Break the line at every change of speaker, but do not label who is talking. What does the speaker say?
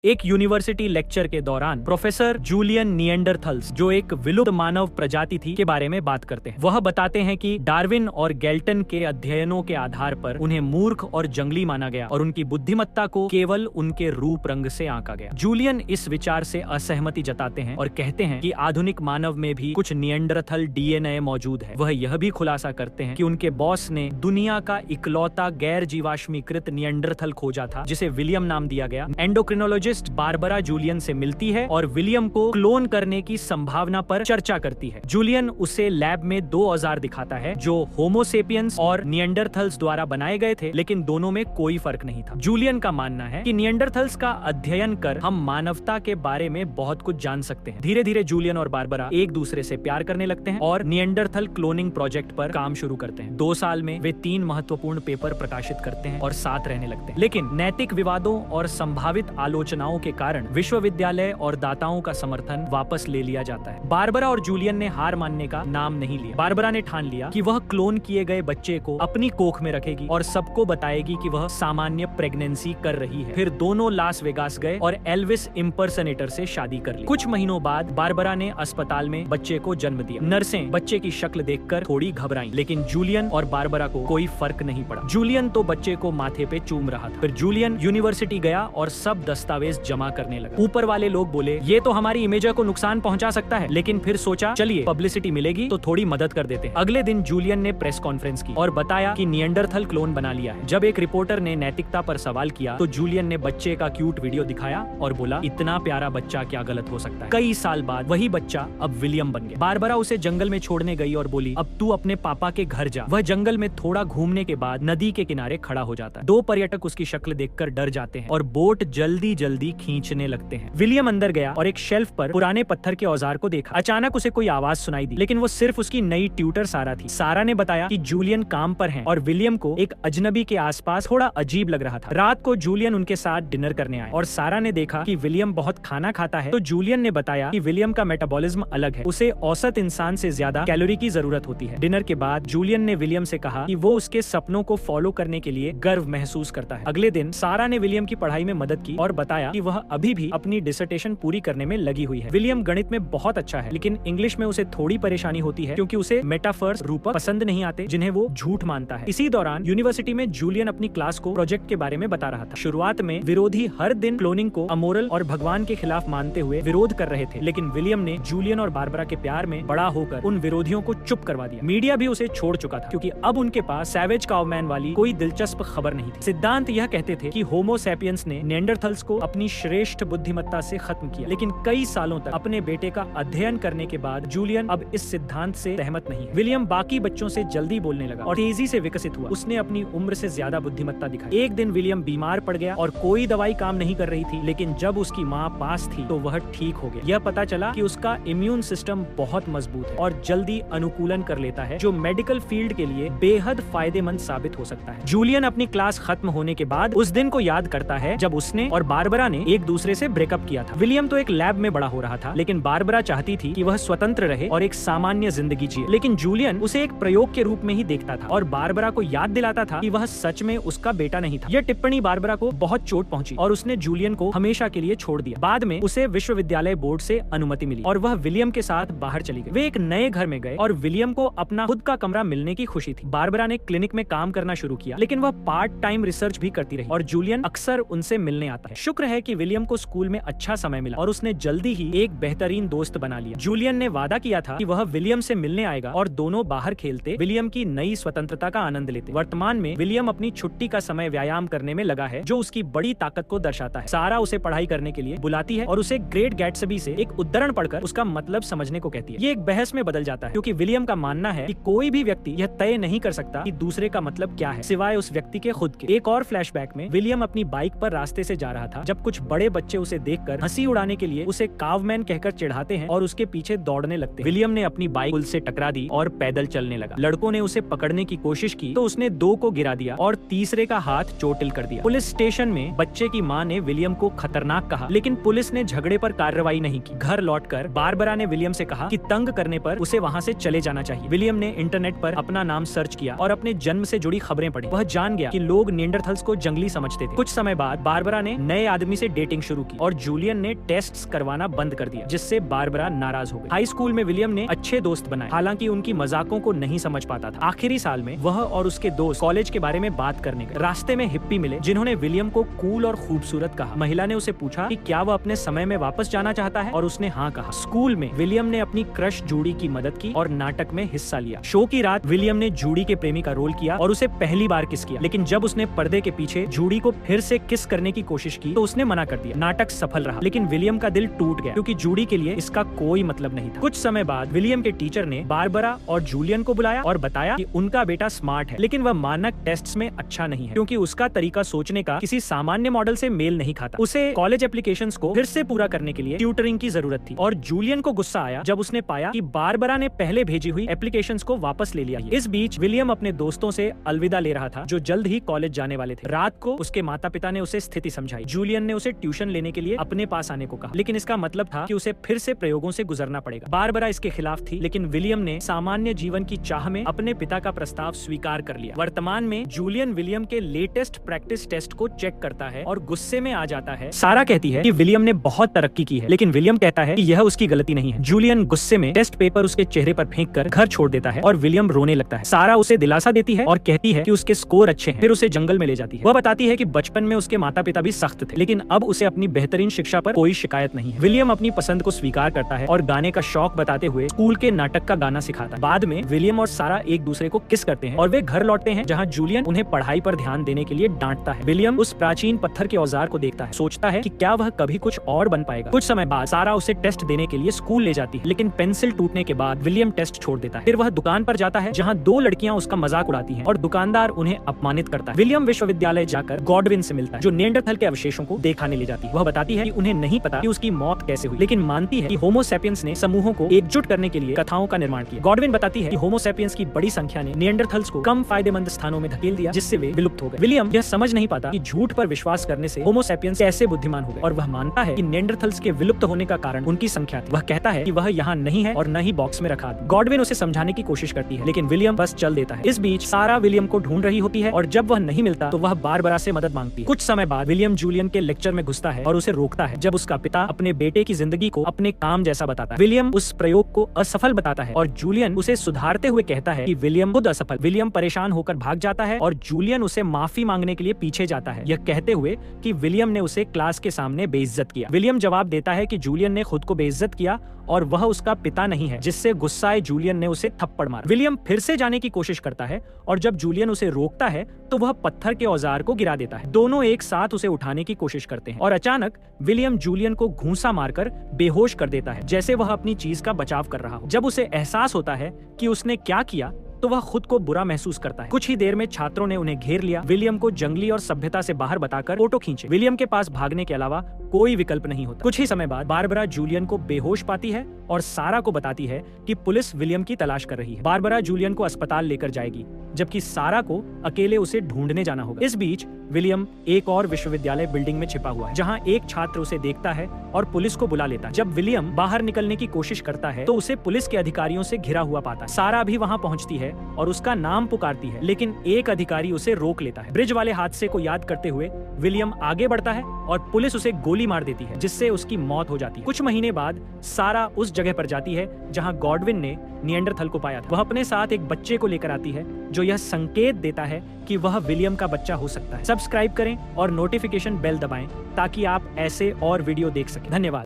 एक university lecture के दौरान प्रोफेसर जूलियन निएंडरथल्स, जो एक विलुप्त मानव प्रजाति थी, के बारे में बात करते हैं। वह बताते हैं कि डार्विन और गैल्टन के अध्ययनों के आधार पर उन्हें मूर्ख और जंगली माना गया और उनकी बुद्धिमत्ता को केवल उनके रूप रंग से आंका गया। जूलियन इस विचार से असहमति जताते हैं और कहते हैं कि आधुनिक मानव में भी कुछ निएंडरथल डीएनए मौजूद है। वह यह भी खुलासा करते हैं कि उनके बॉस ने दुनिया का इकलौता गैर जीवाश्मीकृत निएंडरथल खोजा था, जिसे विलियम नाम दिया गया। एंडोक्रिनोलॉजिस्ट बारबरा जूलियन से मिलती है और विलियम को क्लोन करने की संभावना पर चर्चा करती है। जूलियन उसे लैब में 2 औजार दिखाता है जो होमोसेपियंस और निएंडरथल्स द्वारा बनाए गए थे, लेकिन दोनों में कोई फर्क नहीं था। जूलियन का मानना है कि निएंडरथल्स का अध्ययन कर हम मानवता के बारे में बहुत कुछ जान सकते हैं। धीरे धीरे जूलियन और बारबरा एक दूसरे से प्यार करने लगते हैं और निएंडरथल क्लोनिंग प्रोजेक्ट पर काम शुरू करते हैं। 2 साल में वे 3 महत्वपूर्ण पेपर प्रकाशित करते हैं और साथ रहने लगते हैं। लेकिन नैतिक विवादों और संभावित आलोचनाओं के कारण विश्वविद्यालय और दाताओं का समर्थन वापस ले लिया जाता है। बारबरा और जूलियन ने हार मानने का नाम नहीं लिया। बारबरा ने ठान लिया कि वह क्लोन किए गए बच्चे को अपनी कोख में रखेगी और सबको बताएगी कि वह सामान्य प्रेगनेंसी कर रही है। फिर दोनों लास वेगास गए और एल्विस इम्पर्सनेटर से शादी कर ली। कुछ महीनों बाद बारबरा ने अस्पताल में बच्चे को जन्म दिया। नर्सें बच्चे की शक्ल देखकर थोड़ी घबराईं, लेकिन जूलियन और बारबरा को कोई फर्क नहीं पड़ा। जूलियन तो बच्चे को माथे पे चूम रहा था। फिर जूलियन यूनिवर्सिटी गया और सब दस्तावेज जमा करने लगा। ऊपर वाले लोग बोले, ये तो हमारी इमेज को नुकसान पहुंचा सकता है, लेकिन फिर सोचा चलिए पब्लिसिटी मिलेगी तो थोड़ी मदद कर देते हैं। अगले दिन जूलियन ने प्रेस कॉन्फ्रेंस की और बताया कि निएंडरथल क्लोन बना लिया है। जब एक रिपोर्टर ने नैतिकता पर सवाल किया तो जूलियन ने बच्चे का क्यूट वीडियो दिखाया और बोला, इतना प्यारा बच्चा क्या गलत हो सकता है। कई साल बाद वही बच्चा अब विलियम बन गया। बारबरा उसे जंगल में छोड़ने गई और बोली, अब तू अपने पापा के घर जा। वह जंगल में थोड़ा घूमने के बाद नदी के किनारे खड़ा हो जाता है। 2 पर्यटक उसकी शक्ल देखकर डर जाते हैं और बोट जल्दी जल्दी खींचने लगते हैं। विलियम अंदर गया और एक शेल्फ पर पुराने पत्थर के औजार को देखा। अचानक उसे कोई आवाज सुनाई दी, लेकिन वो सिर्फ उसकी नई ट्यूटर सारा थी। सारा ने बताया कि जूलियन काम पर है और विलियम को एक अजनबी के आसपास थोड़ा अजीब लग रहा था। रात को जूलियन उनके साथ डिनर करने आए और सारा ने देखा कि विलियम बहुत खाना खाता है। तो जूलियन ने बताया कि विलियम का मेटाबॉलिज्म अलग है, उसे औसत इंसान से ज्यादा कैलोरी की जरूरत होती है। डिनर के बाद जूलियन ने विलियम से कहा कि वो उसके सपनों को फॉलो करने के लिए गर्व महसूस करता है। अगले दिन सारा ने विलियम की पढ़ाई में मदद की और बताया कि वह अभी भी अपनी डिसर्टेशन पूरी करने में लगी हुई है। विलियम गणित में बहुत अच्छा है, लेकिन इंग्लिश में उसे थोड़ी परेशानी होती है क्योंकि उसे मेटाफर्स रूपक पसंद नहीं आते जिन्हें वो झूठ मानता है। इसी दौरान यूनिवर्सिटी में जूलियन अपनी क्लास को प्रोजेक्ट के बारे में बता रहा था। शुरुआत में विरोधी हर दिन क्लोनिंग को अमोरल और भगवान के खिलाफ मानते हुए विरोध कर रहे थे, लेकिन विलियम ने जूलियन और बारबरा के प्यार में बड़ा होकर उन विरोधियों को चुप करवा दिया। मीडिया भी उसे छोड़ चुका था क्योंकि अब उनके पास सैवेज काउमैन वाली कोई दिलचस्प खबर नहीं थी। सिद्धांत यह कहते थे कि होमो सैपियंस ने निएंडरथल्स को अपनी श्रेष्ठ बुद्धिमत्ता से खत्म किया, लेकिन कई सालों तक अपने बेटे का अध्ययन करने के बाद जूलियन अब इस सिद्धांत से सहमत नहीं है। विलियम बाकी बच्चों से जल्दी बोलने लगा और तेजी से विकसित हुआ। उसने अपनी उम्र से ज्यादा बुद्धिमत्ता दिखाई। एक दिन विलियम बीमार पड़ गया और कोई दवाई काम नहीं कर रही थी, लेकिन जब उसकी माँ पास थी तो वह ठीक हो गया। यह पता चला कि उसका इम्यून सिस्टम बहुत मजबूत है और जल्दी अनुकूलन कर लेता है, जो मेडिकल फील्ड के लिए बेहद फायदेमंद साबित हो सकता है। जूलियन अपनी क्लास खत्म होने के बाद उस दिन को याद करता है जब उसने और बारबरा ने एक दूसरे से ब्रेकअप किया था। विलियम तो एक लैब में बड़ा हो रहा था, लेकिन बारबरा चाहती थी कि वह स्वतंत्र रहे और एक सामान्य जिंदगी जिए, लेकिन जूलियन उसे एक प्रयोग के रूप में ही देखता था और बारबरा को याद दिलाता था कि वह सच में उसका बेटा नहीं था। यह टिप्पणी बारबरा को बहुत चोट पहुंची और उसने जूलियन को हमेशा के लिए छोड़ दिया। बाद में उसे विश्वविद्यालय बोर्ड से अनुमति मिली और वह विलियम के साथ बाहर चली गई। वे एक नए घर में गए और विलियम को अपना खुद का कमरा मिलने की खुशी थी। बारबरा ने क्लिनिक में काम करना शुरू किया, लेकिन वह पार्ट टाइम रिसर्च भी करती रही और जूलियन अक्सर उनसे मिलने आता है। शुक्र है कि विलियम को स्कूल में अच्छा समय मिला और उसने जल्दी ही एक बेहतरीन दोस्त बना लिया। जूलियन ने वादा किया था कि वह विलियम से मिलने आएगा और दोनों बाहर खेलते, विलियम की नई स्वतंत्रता का आनंद लेते। वर्तमान में विलियम अपनी छुट्टी का समय व्यायाम करने में लगा है, जो उसकी बड़ी ताकत को दर्शाता है। सारा उसे पढ़ाई करने के लिए बुलाती है और उसे ग्रेट गैट्सबी से एक उद्धरण पढ़कर उसका मतलब समझने को कहती है। ये एक बहस में बदल जाता है क्योंकि विलियम का मानना है कि कोई भी व्यक्ति यह तय नहीं कर सकता कि दूसरे का मतलब क्या है, सिवाय उस व्यक्ति के खुद के। एक और फ्लैशबैक में विलियम अपनी बाइक पर रास्ते से जा रहा था जब कुछ बड़े बच्चे उसे देखकर हंसी उड़ाने के लिए उसे कावमैन कहकर चिढ़ाते हैं और उसके पीछे दौड़ने लगते हैं। विलियम ने अपनी बाइक पुल से टकरा दी और पैदल चलने लगा। लड़कों ने उसे पकड़ने की कोशिश की तो उसने 2 को गिरा दिया और तीसरे का हाथ चोटिल कर दिया। पुलिस स्टेशन में बच्चे की मां ने विलियम को खतरनाक कहा, लेकिन पुलिस ने झगड़े पर कार्रवाई नहीं की। घर लौटकर बारबरा ने विलियम से कहा कि तंग करने पर उसे वहां से चले जाना चाहिए। विलियम ने इंटरनेट पर अपना नाम सर्च किया और अपने जन्म से जुड़ी खबरें पढ़ी। वह जान गया कि लोग निएंडरथल्स को जंगली समझते थे। कुछ समय बाद बारबरा ने नए आदमी आदमी से डेटिंग शुरू की और जूलियन ने टेस्ट्स करवाना बंद कर दिया, जिससे बारबरा नाराज हो गई। हाई स्कूल में विलियम ने अच्छे दोस्त बनाए, हालांकि उनकी मजाकों को नहीं समझ पाता था। आखिरी साल में वह और उसके दोस्त कॉलेज के बारे में बात करने गए। रास्ते में हिप्पी मिले जिन्होंने विलियम को कूल और खूबसूरत कहा। महिला ने उसे पूछा कि क्या वह अपने समय में वापस जाना चाहता है और उसने हाँ कहा। स्कूल में विलियम ने अपनी क्रश जूडी की मदद की और नाटक में हिस्सा लिया। शो की रात विलियम ने जूडी के प्रेमी का रोल किया और उसे पहली बार किस किया, लेकिन जब उसने पर्दे के पीछे जूडी को फिर से किस करने की कोशिश की तो उसने मना कर दिया। नाटक सफल रहा, लेकिन विलियम का दिल टूट गया क्योंकि जूडी के लिए इसका कोई मतलब नहीं था। कुछ समय बाद विलियम के टीचर ने बारबरा और जूलियन को बुलाया और बताया कि उनका बेटा स्मार्ट है, लेकिन वह मानक टेस्ट्स में अच्छा नहीं है क्योंकि उसका तरीका सोचने का किसी सामान्य मॉडल से मेल नहीं खाता। उसे कॉलेज एप्लीकेशंस को फिर से पूरा करने के लिए ट्यूटरिंग की जरूरत थी और जूलियन को गुस्सा आया जब उसने पाया कि बारबरा ने पहले भेजी हुई एप्लीकेशंस को वापस ले लिया। इस बीच विलियम अपने दोस्तों से अलविदा ले रहा था जो जल्द ही कॉलेज जाने वाले थे। रात को उसके माता पिता ने उसे स्थिति समझाई। जूलियन ने उसे ट्यूशन लेने के लिए अपने पास आने को कहा, लेकिन इसका मतलब था कि उसे फिर से प्रयोगों से गुजरना पड़ेगा। बारबरा इसके खिलाफ थी, लेकिन विलियम ने सामान्य जीवन की चाह में अपने पिता का प्रस्ताव स्वीकार कर लिया। वर्तमान में जूलियन विलियम के लेटेस्ट प्रैक्टिस टेस्ट को चेक करता है और गुस्से में आ जाता है। सारा कहती है कि विलियम ने बहुत तरक्की की है, लेकिन विलियम कहता है कि यह उसकी गलती नहीं है। जूलियन गुस्से में टेस्ट पेपर उसके चेहरे पर फेंककर घर छोड़ देता है और विलियम रोने लगता है। सारा उसे दिलासा देती है और कहती है कि उसके स्कोर अच्छे हैं। फिर उसे जंगल में ले जाती है। वह बताती है कि बचपन में उसके माता पिता भी सख्त थे, लेकिन अब उसे अपनी बेहतरीन शिक्षा पर कोई शिकायत नहीं है। विलियम अपनी पसंद को स्वीकार करता है और गाने का शौक बताते हुए स्कूल के नाटक का गाना सिखाता है। बाद में विलियम और सारा एक दूसरे को किस करते हैं और वे घर लौटते हैं, जहाँ जूलियन उन्हें पढ़ाई पर ध्यान देने के लिए डांटता है। विलियम उस प्राचीन पत्थर के औजार को देखता है, सोचता है कि क्या वह कभी कुछ और बन पाएगा। कुछ समय बाद सारा उसे टेस्ट देने के लिए स्कूल ले जाती है, लेकिन पेंसिल टूटने के बाद विलियम टेस्ट छोड़ देता है। फिर वह दुकान पर जाता है जहाँ दो लड़कियां उसका मजाक उड़ाती हैं और दुकानदार उन्हें अपमानित करता है। विलियम विश्वविद्यालय जाकर गॉडविन से मिलता है जो निएंडरथल के अवशेषों को दिखाने ले जाती है। वह बताती है कि उन्हें नहीं पता कि उसकी मौत कैसे हुई, लेकिन मानती है कि होमो सैपियंस ने समूहों को एकजुट करने के लिए कथाओं का निर्माण किया। गॉडविन बताती है कि होमो सैपियंस की बड़ी संख्या ने निएंडरथल्स को कम फायदेमंद स्थानों में धकेल दिया, जिससे वे विलुप्त हो गए। विलियम यह समझ नहीं पाता कि झूठ पर विश्वास करने से होमो सैपियंस कैसे बुद्धिमान हो गए और वह मानता है कि निएंडरथल्स के विलुप्त होने का कारण उनकी संख्या थी। वह कहता है कि वह यहाँ नहीं है और न ही बॉक्स में रखा। गॉडविन उसे समझाने की कोशिश करती है, लेकिन विलियम बस चल देता है। इस बीच सारा विलियम को ढूंढ रही होती है और जब वह नहीं मिलता तो वह बारबरा से मदद मांगती है। कुछ समय बाद विलियम जूलियन के लेक्चर में घुसता है और उसे रोकता है जब उसका पिता अपने बेटे की जिंदगी को अपने काम जैसा बताता है। विलियम उस प्रयोग को असफल बताता है और जूलियन उसे सुधारते हुए कहता है कि विलियम खुद असफल। विलियम परेशान होकर भाग जाता है और जूलियन उसे माफी मांगने के लिए पीछे जाता है, यह कहते हुए कि विलियम ने उसे क्लास के सामने बेइज्जत किया। विलियम जवाब देता है कि जूलियन ने खुद को बेइज्जत किया और वह उसका पिता नहीं है, जिससे गुस्साए जूलियन ने उसे थप्पड़ मारा। विलियम फिर से जाने की कोशिश करता है और जब जूलियन उसे रोकता है तो वह पत्थर के औजार को गिरा देता है। दोनों एक साथ उसे उठाने की कोशिश करते हैं और अचानक विलियम जूलियन को घूंसा मारकर बेहोश कर देता है, जैसे वह अपनी चीज का बचाव कर रहा हो। जब उसे एहसास होता है कि उसने क्या किया तो वह खुद को बुरा महसूस करता है। कुछ ही देर में छात्रों ने उन्हें घेर लिया। विलियम को जंगली और सभ्यता से बाहर बताकर फोटो खींचे। विलियम के पास भागने के अलावा कोई विकल्प नहीं होता। कुछ ही समय बाद बारबरा जूलियन को बेहोश पाती है और सारा को बताती है कि पुलिस विलियम की तलाश कर रही है। बारबरा जूलियन को अस्पताल लेकर जाएगी, जबकि सारा को अकेले उसे ढूंढने जाना होगा। इस बीच विलियम एक और विश्वविद्यालय बिल्डिंग में छिपा हुआ है, जहां एक छात्र उसे देखता है और पुलिस को बुला लेता है। जब विलियम बाहर निकलने की कोशिश करता है तो उसे पुलिस के अधिकारियों से घिरा हुआ पाता है। सारा भी वहां पहुंचती है और उसका नाम पुकारती है, लेकिन एक अधिकारी उसे रोक लेता है। ब्रिज वाले हादसे को याद करते हुए विलियम आगे बढ़ता है और पुलिस उसे गोली मार देती है, जिससे उसकी मौत हो जाती है। कुछ महीने बाद सारा उस जगह पर जाती है जहां गॉडविन ने निएंडरथल को पाया था। वह अपने साथ एक बच्चे को लेकर आती है जो यह संकेत देता है कि वह विलियम का बच्चा हो सकता है। सब्सक्राइब करें और नोटिफिकेशन बेल दबाएं ताकि आप ऐसे और वीडियो देख सकें। धन्यवाद।